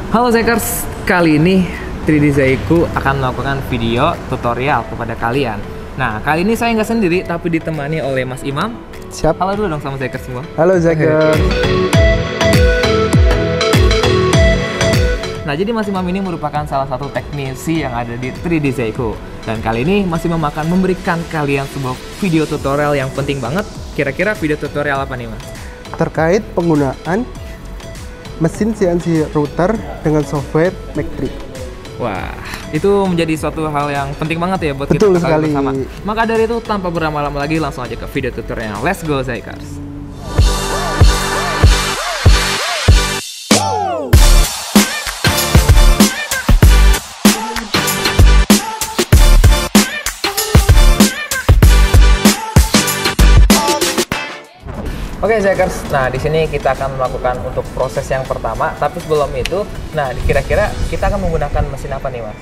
Halo Zekers, kali ini 3D Zaiku akan melakukan video tutorial kepada kalian. Nah, kali ini saya nggak sendiri, tapi ditemani oleh Mas Imam. Siap. Halo dulu dong sama Zekers semua. Halo Zakers. Nah, jadi Mas Imam ini merupakan salah satu teknisi yang ada di 3D Zaiku. Dan kali ini Mas Imam akan memberikan kalian sebuah video tutorial yang penting banget. Kira-kira video tutorial apa nih, Mas? Terkait penggunaan mesin CNC router dengan software Mac3. Wah, itu menjadi suatu hal yang penting banget ya buat Betul kita sekali. bersama. Maka dari itu, tanpa berlama-lama lagi, langsung aja ke video tutorial. Let's go, Zaikers! Oke, Zaikers, nah di sini kita akan melakukan untuk proses yang pertama. Tapi sebelum itu, nah kira-kira kita akan menggunakan mesin apa nih, Mas?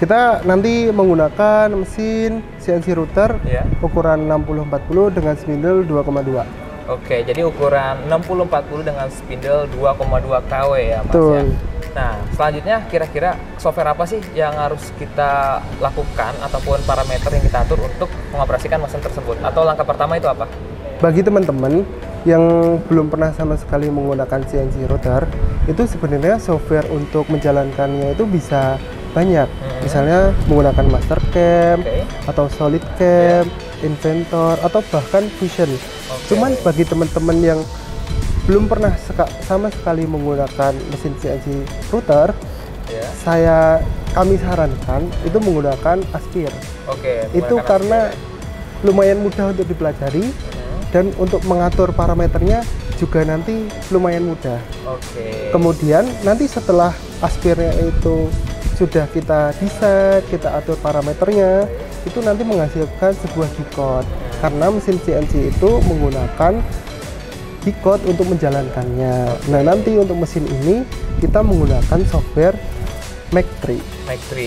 Kita nanti menggunakan mesin CNC router Ya. ukuran 6040 dengan spindle 2,2. Oke, jadi ukuran 6040 dengan spindle 2,2 kW ya, Mas. Betul. Ya. Nah, selanjutnya kira-kira software apa sih yang harus kita lakukan ataupun parameter yang kita atur untuk mengoperasikan mesin tersebut? Atau langkah pertama itu apa? Bagi teman-teman yang belum pernah sama sekali menggunakan CNC router, itu sebenarnya software untuk menjalankannya itu bisa banyak. Misalnya menggunakan Mastercam, atau SolidCam, Inventor, atau bahkan Fusion. Cuman bagi teman-teman yang belum pernah sama sekali menggunakan mesin CNC router, kami sarankan itu menggunakan Aspir. Itu karena lumayan mudah untuk dipelajari dan untuk mengatur parameternya juga nanti lumayan mudah. Kemudian nanti setelah Aspirnya itu sudah kita desain, kita atur parameternya, itu nanti menghasilkan sebuah G-code. Karena mesin CNC itu menggunakan G-code untuk menjalankannya. Nah, nanti untuk mesin ini kita menggunakan software Mac3.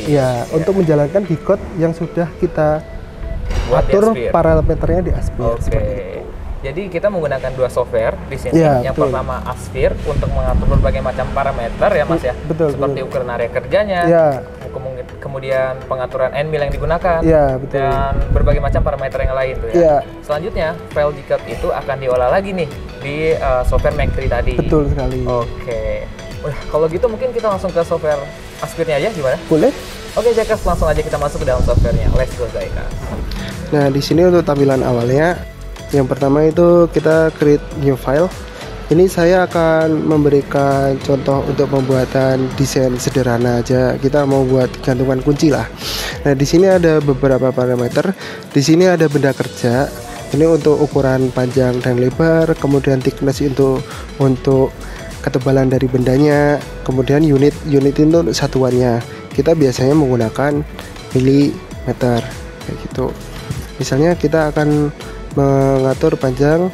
Ya, untuk menjalankan G-code yang sudah kita atur parameternya di Aspir. Seperti itu. Jadi kita menggunakan dua software di sini. Ya, yang betul. pertama Aspir untuk mengatur berbagai macam parameter ya, Mas ya. Betul. Seperti ukuran area kerjanya, kemudian pengaturan end mill yang digunakan, betul. dan berbagai macam parameter yang lain tuh ya. Selanjutnya file G-code itu akan diolah lagi nih di software Mac3 tadi. Betul sekali. Wah, kalau gitu mungkin kita langsung ke software Aspirnya aja, gimana? Boleh. Oke, Zaikers, langsung aja kita masuk ke dalam softwarenya. Let's go, Zaikers. Nah, di sini untuk tampilan awalnya, yang pertama itu kita create new file. Ini saya akan memberikan contoh untuk pembuatan desain sederhana aja. Kita mau buat gantungan kunci lah. Nah, di sini ada beberapa parameter. Di sini ada benda kerja. Ini untuk ukuran panjang dan lebar, kemudian thickness untuk ketebalan dari bendanya, kemudian unit itu untuk satuannya. Kita biasanya menggunakan milimeter kayak gitu. Misalnya kita akan mengatur panjang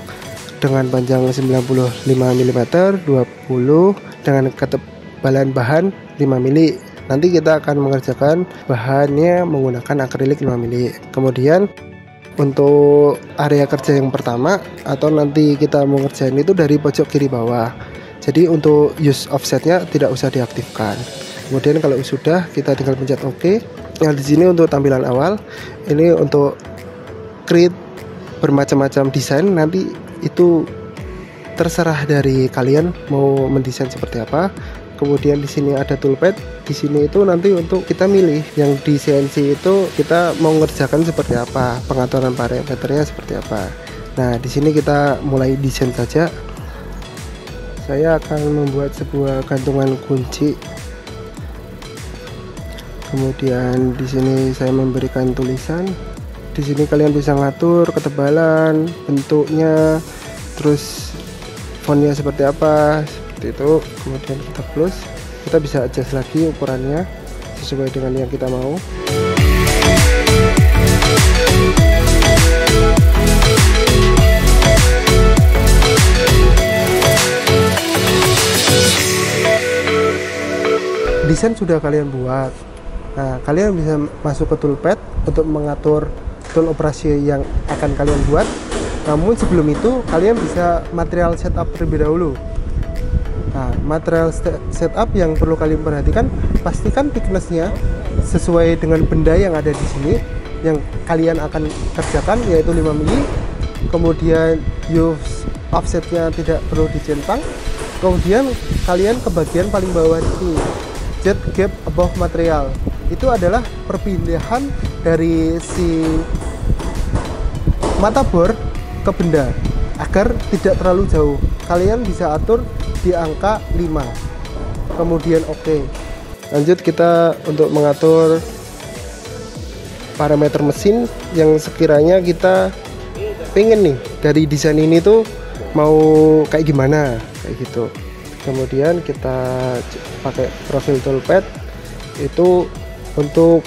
dengan panjang 95 mm, 20 dengan ketebalan bahan 5 mm. Nanti kita akan mengerjakan bahannya menggunakan akrilik 5 mm. Kemudian untuk area kerja yang pertama atau nanti kita mengerjain itu dari pojok kiri bawah. Jadi untuk use offsetnya tidak usah diaktifkan. Kemudian kalau sudah, kita tinggal pencet OK. Nah, di sini untuk tampilan awal, ini untuk create bermacam-macam desain, nanti itu terserah dari kalian mau mendesain seperti apa. Kemudian di sini ada toolpad. Di sini itu nanti untuk kita milih yang di CNC itu kita mau mengerjakan seperti apa, pengaturan parameternya seperti apa. Nah, di sini kita mulai desain saja. Saya akan membuat sebuah gantungan kunci. Kemudian di sini saya memberikan tulisan. Di sini kalian bisa ngatur ketebalan, bentuknya, terus fontnya seperti apa, seperti itu. Kemudian kita close, kita bisa adjust lagi ukurannya sesuai dengan yang kita mau. Desain sudah kalian buat. Nah, kalian bisa masuk ke toolpad untuk mengatur tool operasi yang akan kalian buat. Namun sebelum itu kalian bisa material setup terlebih dahulu. Nah, material setup yang perlu kalian perhatikan, pastikan thicknessnya sesuai dengan benda yang ada di sini yang kalian akan kerjakan, yaitu 5 mili. Kemudian use offsetnya tidak perlu dicentang. Kemudian kalian ke bagian paling bawah ini, jet gap above material, itu adalah perpindahan dari si mata bor ke benda agar tidak terlalu jauh. Kalian bisa atur di angka 5. Kemudian oke. Lanjut kita untuk mengatur parameter mesin yang sekiranya kita pengen nih dari desain ini tuh mau kayak gimana, kayak gitu. Kemudian kita pakai profil toolpad itu untuk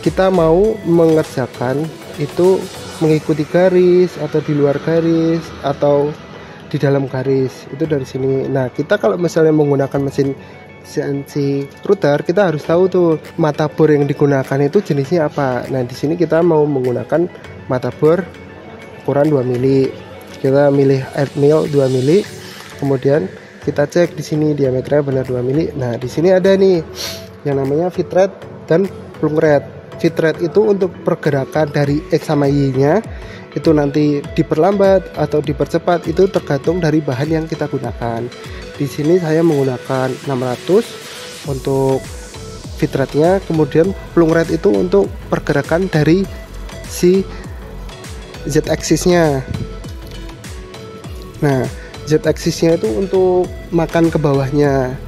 kita mau mengerjakan itu mengikuti garis atau di luar garis atau di dalam garis, itu dari sini. Nah, kita kalau misalnya menggunakan mesin CNC router, kita harus tahu tuh mata bor yang digunakan itu jenisnya apa. Nah, di sini kita mau menggunakan mata bor ukuran 2 mili. Kita milih earth mill 2 mili. Kemudian kita cek di sini diameternya benar 2 mili. Nah, di sini ada nih yang namanya feed rate dan plung rate. Feed rate itu untuk pergerakan dari X sama Y-nya, itu nanti diperlambat atau dipercepat, itu tergantung dari bahan yang kita gunakan. Di sini saya menggunakan 600 untuk feed rate-nya, kemudian plung rate itu untuk pergerakan dari si Z axis-nya. Nah, Z axis-nya itu untuk makan ke bawahnya.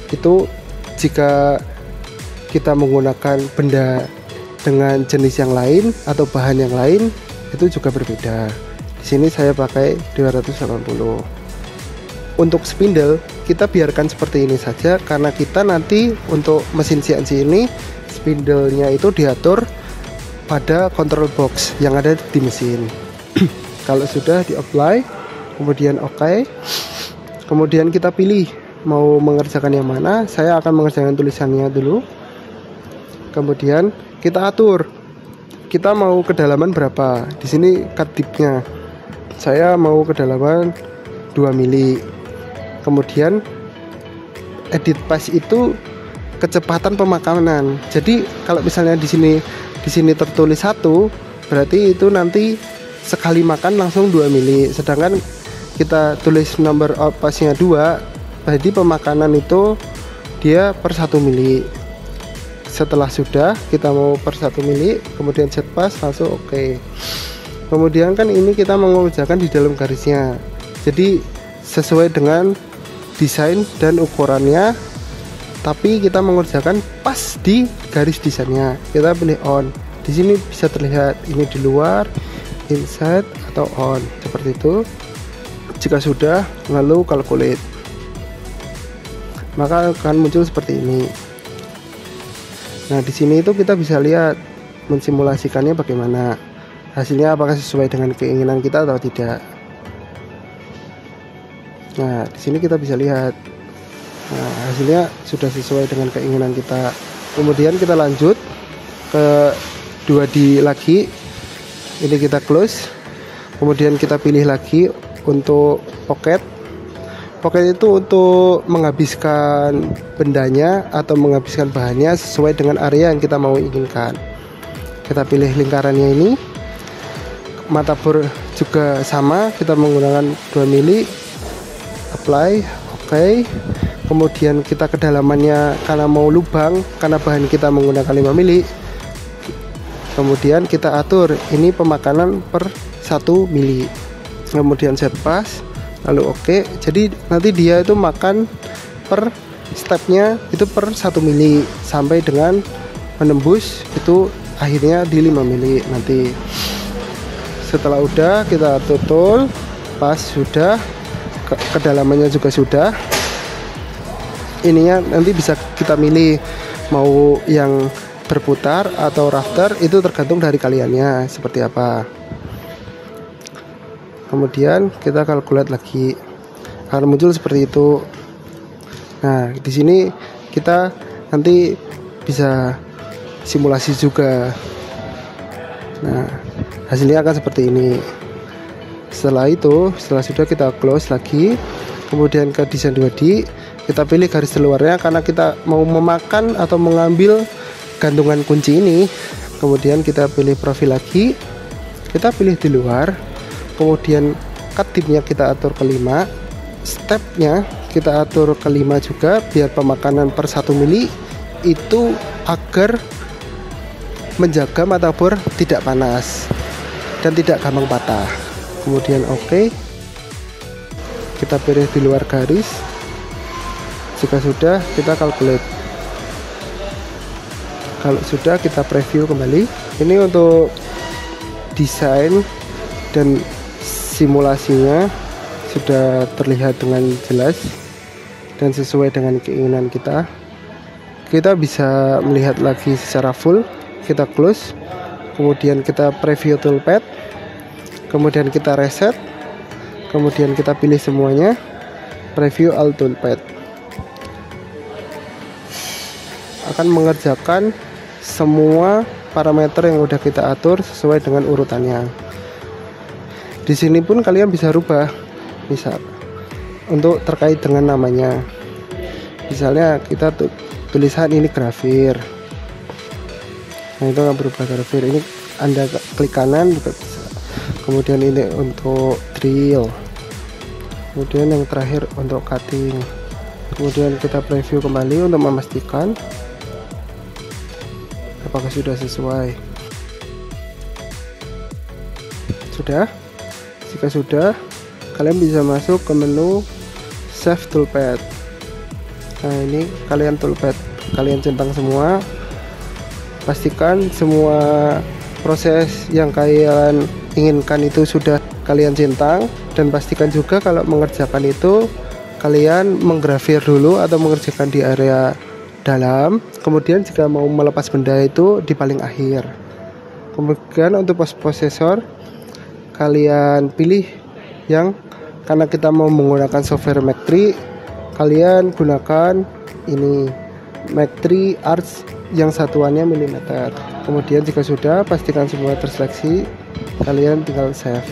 Itu jika kita menggunakan benda dengan jenis yang lain atau bahan yang lain, itu juga berbeda. Di sini saya pakai 280. Untuk spindle kita biarkan seperti ini saja, karena kita nanti untuk mesin CNC ini spindle-nya itu diatur pada control box yang ada di mesin. Kalau sudah di apply, kemudian oke. Kemudian kita pilih mau mengerjakan yang mana. Saya akan mengerjakan tulisannya dulu. Kemudian kita atur, kita mau kedalaman berapa. Di sini cut depth-nya saya mau kedalaman 2 mili. Kemudian edit pace itu kecepatan pemakanan. Jadi kalau misalnya di sini tertulis 1, berarti itu nanti sekali makan langsung 2 mili. Sedangkan kita tulis number of pace-nya 2, jadi pemakanan itu dia per 1 mili. Setelah sudah kita mau per 1 mili, kemudian set pass langsung oke. Kemudian kan ini kita mengerjakan di dalam garisnya, jadi sesuai dengan desain dan ukurannya, tapi kita mengerjakan pas di garis desainnya. Kita pilih on. Di sini bisa terlihat ini di luar, inside atau on, seperti itu. Jika sudah, lalu calculate, maka akan muncul seperti ini. Nah, di sini itu kita bisa lihat mensimulasikannya bagaimana hasilnya, apakah sesuai dengan keinginan kita atau tidak. Nah, di sini kita bisa lihat, nah, hasilnya sudah sesuai dengan keinginan kita. Kemudian kita lanjut ke 2D lagi, ini kita close. Kemudian kita pilih lagi untuk pocket. Pocket itu untuk menghabiskan bendanya atau menghabiskan bahannya sesuai dengan area yang kita mau inginkan. Kita pilih lingkarannya ini. Mata bor juga sama, kita menggunakan 2 mili. Apply, oke. Kemudian kita kedalamannya karena mau lubang, karena bahan kita menggunakan 5 mili. Kemudian kita atur ini pemakanan per 1 mili. Kemudian set pass, lalu oke. Jadi nanti dia itu makan per stepnya itu per 1 mili sampai dengan menembus itu akhirnya di 5 mili nanti. Setelah udah kita tutul, pas sudah, kedalamannya juga sudah. Ininya nanti bisa kita milih mau yang berputar atau rafter, itu tergantung dari kaliannya seperti apa. Kemudian kita kalkulasi lagi, akan muncul seperti itu. Nah, di sini kita nanti bisa simulasi juga. Nah, hasilnya akan seperti ini. Setelah itu, setelah sudah kita close lagi, kemudian ke desain 2D, kita pilih garis di luarnya karena kita mau memakan atau mengambil gantungan kunci ini. Kemudian kita pilih profil lagi, kita pilih di luar, kemudian cut tipnya kita atur ke 5, stepnya kita atur ke 5 juga biar pemakanan per 1 mili itu agar menjaga motherboard tidak panas dan tidak gampang patah. Kemudian oke, kita pilih di luar garis. Jika sudah, kita calculate. Kalau sudah, kita preview kembali. Ini untuk desain dan simulasinya sudah terlihat dengan jelas dan sesuai dengan keinginan kita. Kita bisa melihat lagi secara full. Kita close, kemudian kita preview toolpad, kemudian kita reset, kemudian kita pilih semuanya, preview all toolpad. Akan mengerjakan semua parameter yang udah kita atur sesuai dengan urutannya. Di sini pun kalian bisa rubah, misal untuk terkait dengan namanya. Misalnya kita tulisan ini grafir. Nah, itu nggak berubah grafir. Ini Anda klik kanan juga bisa. Kemudian ini untuk drill. Kemudian yang terakhir untuk cutting. Kemudian kita preview kembali untuk memastikan apakah sudah sesuai. Sudah? Jika sudah, kalian bisa masuk ke menu Save Toolpad. Nah, ini kalian toolpad, kalian centang semua. Pastikan semua proses yang kalian inginkan itu sudah kalian centang, dan pastikan juga kalau mengerjakan itu kalian menggrafir dulu atau mengerjakan di area dalam, kemudian jika mau melepas benda itu di paling akhir. Kemudian untuk post processor kalian pilih yang, karena kita mau menggunakan software Mac 3, kalian gunakan ini Mac 3 Arch yang satuannya milimeter. Kemudian jika sudah, pastikan semua terseleksi, kalian tinggal save.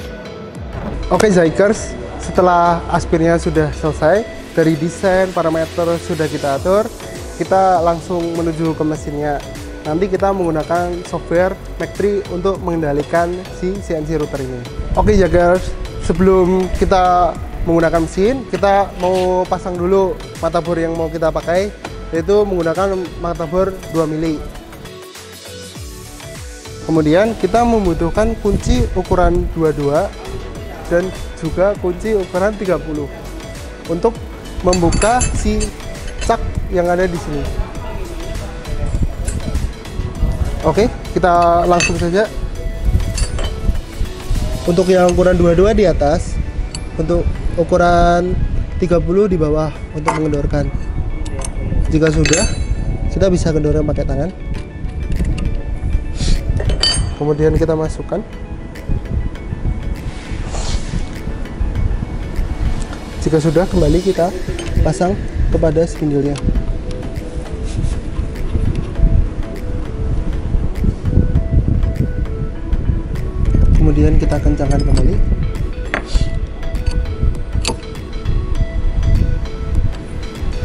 Oke Zykers, setelah aspirnya sudah selesai, dari desain parameter sudah kita atur, kita langsung menuju ke mesinnya. Nanti kita menggunakan software Mac 3 untuk mengendalikan si CNC router ini. Oke Zykers, sebelum kita menggunakan mesin, kita mau pasang dulu motherboard yang mau kita pakai, yaitu menggunakan motherboard 2 mili. Kemudian kita membutuhkan kunci ukuran 22 dan juga kunci ukuran 30 untuk membuka si cak yang ada di sini. Oke, kita langsung saja. Untuk yang ukuran 22 di atas, untuk ukuran 30 di bawah untuk mengendorkan. Jika sudah, kita bisa kendorkan pakai tangan. Kemudian kita masukkan. Jika sudah, kembali kita pasang kepada spindle-nya. Kemudian kita kencangkan kembali.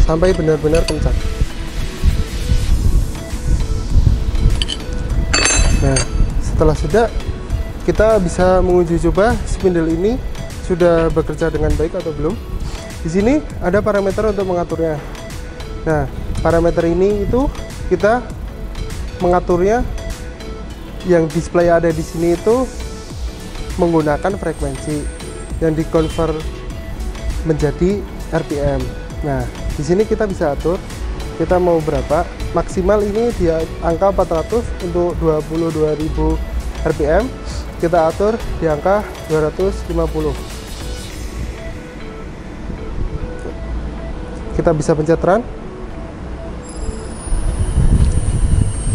Sampai benar-benar kencang. Nah, setelah sudah, kita bisa menguji coba spindle ini sudah bekerja dengan baik atau belum. Di sini ada parameter untuk mengaturnya. Nah, parameter ini itu kita mengaturnya, yang display ada di sini itu menggunakan frekuensi yang dikonvert menjadi RPM. Nah, di sini kita bisa atur kita mau berapa. Maksimal ini di angka 400 untuk 22.000 RPM. Kita atur di angka 250. Kita bisa pencet run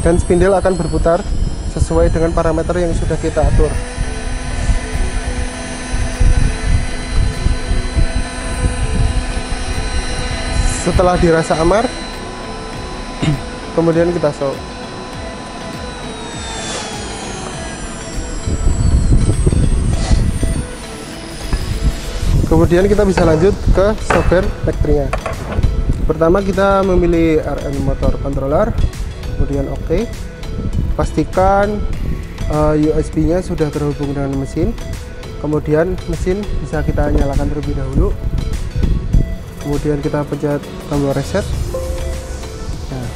dan spindle akan berputar sesuai dengan parameter yang sudah kita atur. Setelah dirasa aman, kemudian kita show. Kemudian kita bisa lanjut ke software factory-nya. Pertama kita memilih RN motor controller, kemudian oke. Pastikan USB-nya sudah terhubung dengan mesin. Kemudian mesin bisa kita nyalakan terlebih dahulu. Kemudian kita pencet tombol reset. Nah,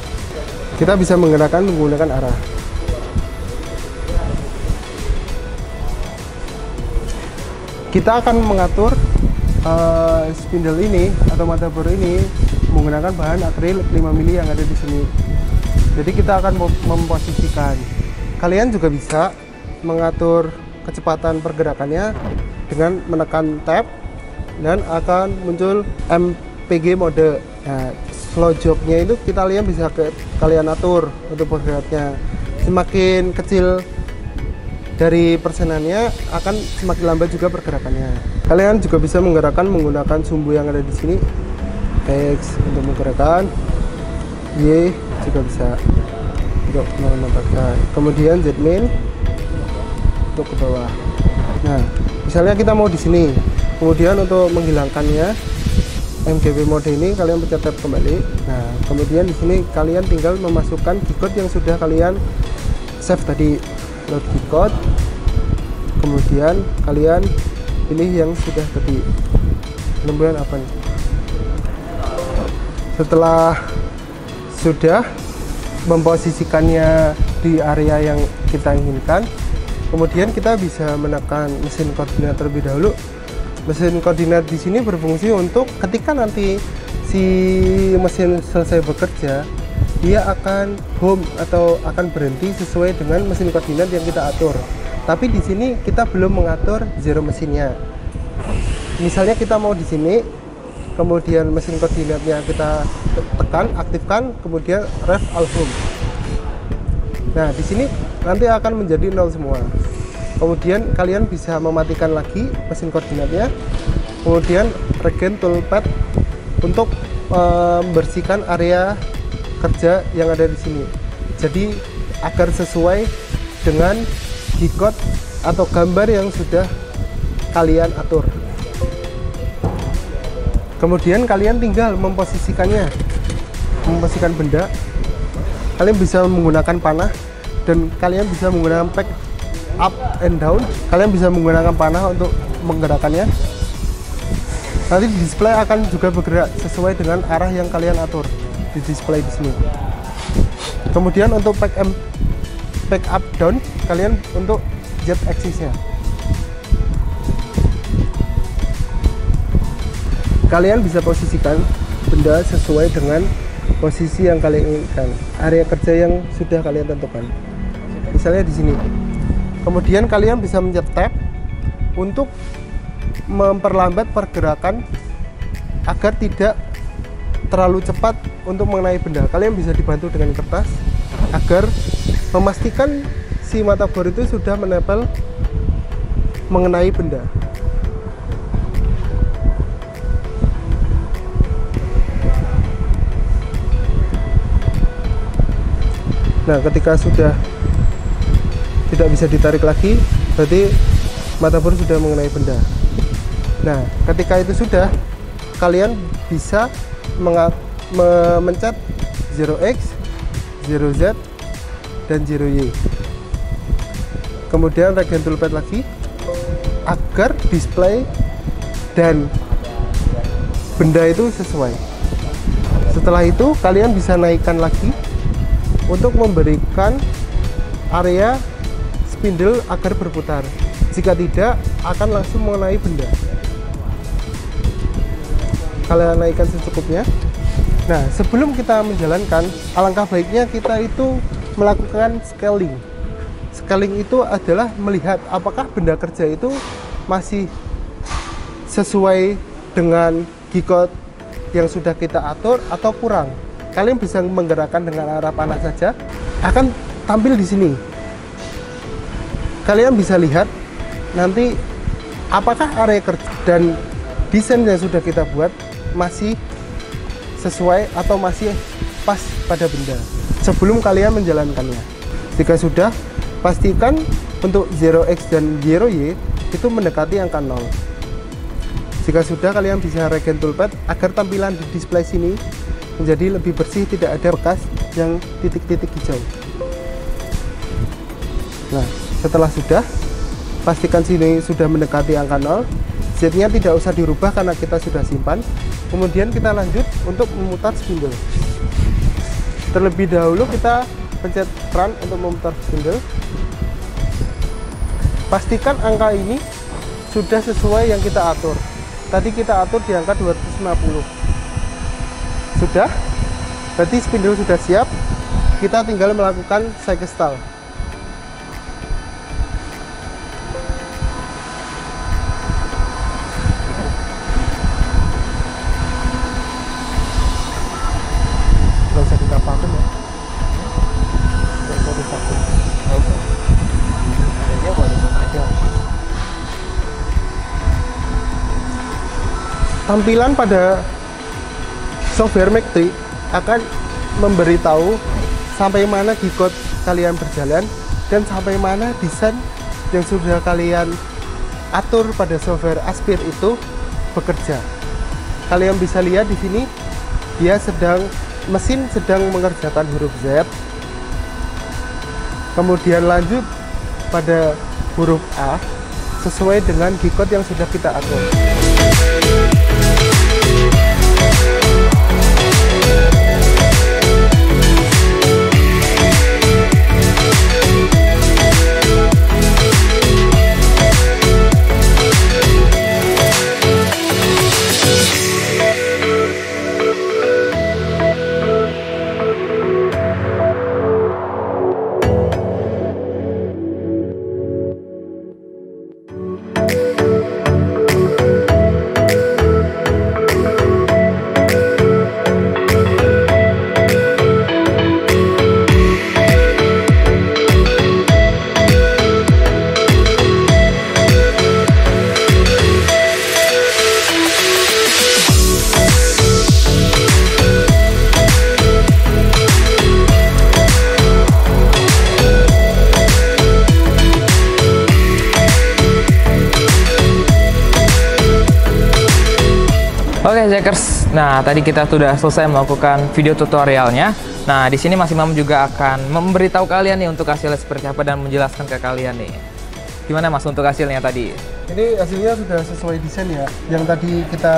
kita bisa menggunakan arah. Kita akan mengatur spindle ini atau motherboard ini menggunakan bahan akrilik 5 mili yang ada di sini. Jadi kita akan memposisikan. Kalian juga bisa mengatur kecepatan pergerakannya dengan menekan tab dan akan muncul MPG mode. Nah, slow jog-nya itu kalian bisa kalian atur untuk pergerakannya. Semakin kecil dari persenannya akan semakin lambat juga pergerakannya. Kalian juga bisa menggunakan sumbu yang ada di sini. X untuk menggerakkan, Y juga bisa untuk menempatkan. Kemudian Z main untuk ke bawah. Nah, misalnya kita mau di sini. Kemudian untuk menghilangkannya MGB mode ini kalian pencet tab kembali. Nah, kemudian di sini kalian tinggal memasukkan G-code yang sudah kalian save tadi. Load G-code. Kemudian kalian pilih yang sudah tadi. Kemudian apa nih? Setelah sudah memposisikannya di area yang kita inginkan, kemudian kita bisa menekan mesin koordinat terlebih dahulu. Mesin koordinat di sini berfungsi untuk ketika nanti si mesin selesai bekerja, dia akan home atau akan berhenti sesuai dengan mesin koordinat yang kita atur. Tapi di sini kita belum mengatur zero mesinnya. Misalnya kita mau di sini, kemudian mesin koordinatnya kita tekan, aktifkan, kemudian ref all home. Nah, di sini nanti akan menjadi 0 semua. Kemudian kalian bisa mematikan lagi mesin koordinatnya, kemudian regen toolpad untuk membersihkan area kerja yang ada di sini. Jadi agar sesuai dengan G-code atau gambar yang sudah kalian atur. Kemudian kalian tinggal memposisikannya, memposisikan benda. Kalian bisa menggunakan panah dan kalian bisa menggunakan pack up and down. Kalian bisa menggunakan panah untuk menggerakkannya. Nanti display akan juga bergerak sesuai dengan arah yang kalian atur di display di sini. Kemudian untuk pack up down, kalian untuk Z axis-nya. Kalian bisa posisikan benda sesuai dengan posisi yang kalian inginkan, area kerja yang sudah kalian tentukan. Misalnya di sini. Kemudian kalian bisa mencet tab untuk memperlambat pergerakan agar tidak terlalu cepat untuk mengenai benda. Kalian bisa dibantu dengan kertas agar memastikan si motherboard itu sudah menempel mengenai benda. Nah, ketika sudah tidak bisa ditarik lagi, berarti motherboard sudah mengenai benda. Nah, ketika itu sudah, kalian bisa memencet 0x, 0z, dan 0y. Kemudian regen toolpad lagi agar display dan benda itu sesuai. Setelah itu kalian bisa naikkan lagi untuk memberikan area spindle agar berputar. Jika tidak, akan langsung mengenai benda. Kalian naikkan secukupnya. Nah, sebelum kita menjalankan, alangkah baiknya kita itu melakukan scaling. Scaling itu adalah melihat apakah benda kerja itu masih sesuai dengan G-code yang sudah kita atur atau kurang. Kalian bisa menggerakkan dengan arah panah saja, akan tampil di sini. Kalian bisa lihat nanti apakah area kerja dan desain yang sudah kita buat masih sesuai atau masih pas pada benda sebelum kalian menjalankannya. Jika sudah, pastikan untuk 0x dan 0y itu mendekati angka 0. Jika sudah, kalian bisa regen toolpad agar tampilan di display sini menjadi lebih bersih, tidak ada bekas yang titik-titik hijau. Nah, setelah sudah, pastikan sini sudah mendekati angka 0. Z-nya tidak usah dirubah karena kita sudah simpan. Kemudian kita lanjut untuk memutar spindle. Terlebih dahulu kita pencet run untuk memutar spindle. Pastikan angka ini sudah sesuai yang kita atur. Tadi kita atur di angka 250. Sudah? Berarti spindle sudah siap. Kita tinggal melakukan cycle stall. Nggak usah kita vakum ya. Nggak usah di vakum. Tampilan pada software Mac3 akan memberitahu sampai mana G-code kalian berjalan dan sampai mana desain yang sudah kalian atur pada software Aspir itu bekerja. Kalian bisa lihat di sini mesin sedang mengerjakan huruf Z. Kemudian lanjut pada huruf A sesuai dengan G-code yang sudah kita atur. Oke Jackers, nah tadi kita sudah selesai melakukan video tutorialnya. Nah di sini Mas Imam juga akan memberitahu kalian nih untuk hasilnya seperti apa dan menjelaskan ke kalian nih. Gimana Mas untuk hasilnya tadi? Ini hasilnya sudah sesuai desain ya. Yang tadi kita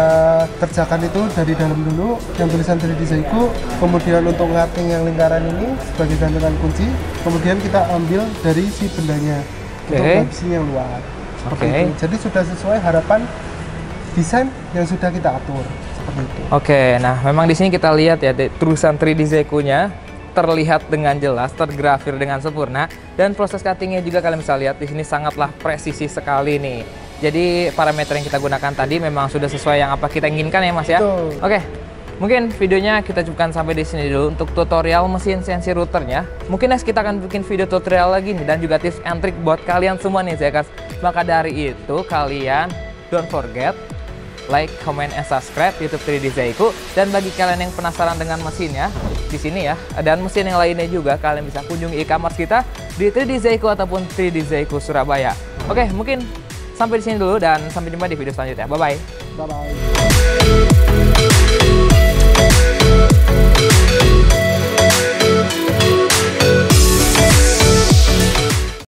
kerjakan itu dari dalam dulu, yang tulisan 3D Zaiku, kemudian untuk ngating yang lingkaran ini sebagai gantungan kunci, kemudian kita ambil dari si bendanya untuk ngabisin yang luar. Jadi sudah sesuai harapan desain yang sudah kita atur seperti itu. Oke, nah memang di sini kita lihat ya tulisan 3D Zaiku-nya terlihat dengan jelas, tergrafir dengan sempurna, dan proses cuttingnya juga kalian bisa lihat di sini sangatlah presisi sekali nih. Jadi parameter yang kita gunakan tadi memang sudah sesuai yang apa kita inginkan ya Mas ya. Betul. Oke, mungkin videonya kita cukupkan sampai di sini dulu untuk tutorial mesin CNC routernya. Mungkin next kita akan bikin video tutorial lagi nih dan juga tips and trick buat kalian semua nih Jackers. Maka dari itu kalian don't forget like, comment, and subscribe YouTube 3D Zaiku. Dan bagi kalian yang penasaran dengan mesinnya di sini ya, dan mesin yang lainnya juga, kalian bisa kunjungi e-commerce kita di 3D Zaiku ataupun 3D Zaiku Surabaya. Oke, mungkin sampai di sini dulu dan sampai jumpa di video selanjutnya. Bye bye. Bye bye.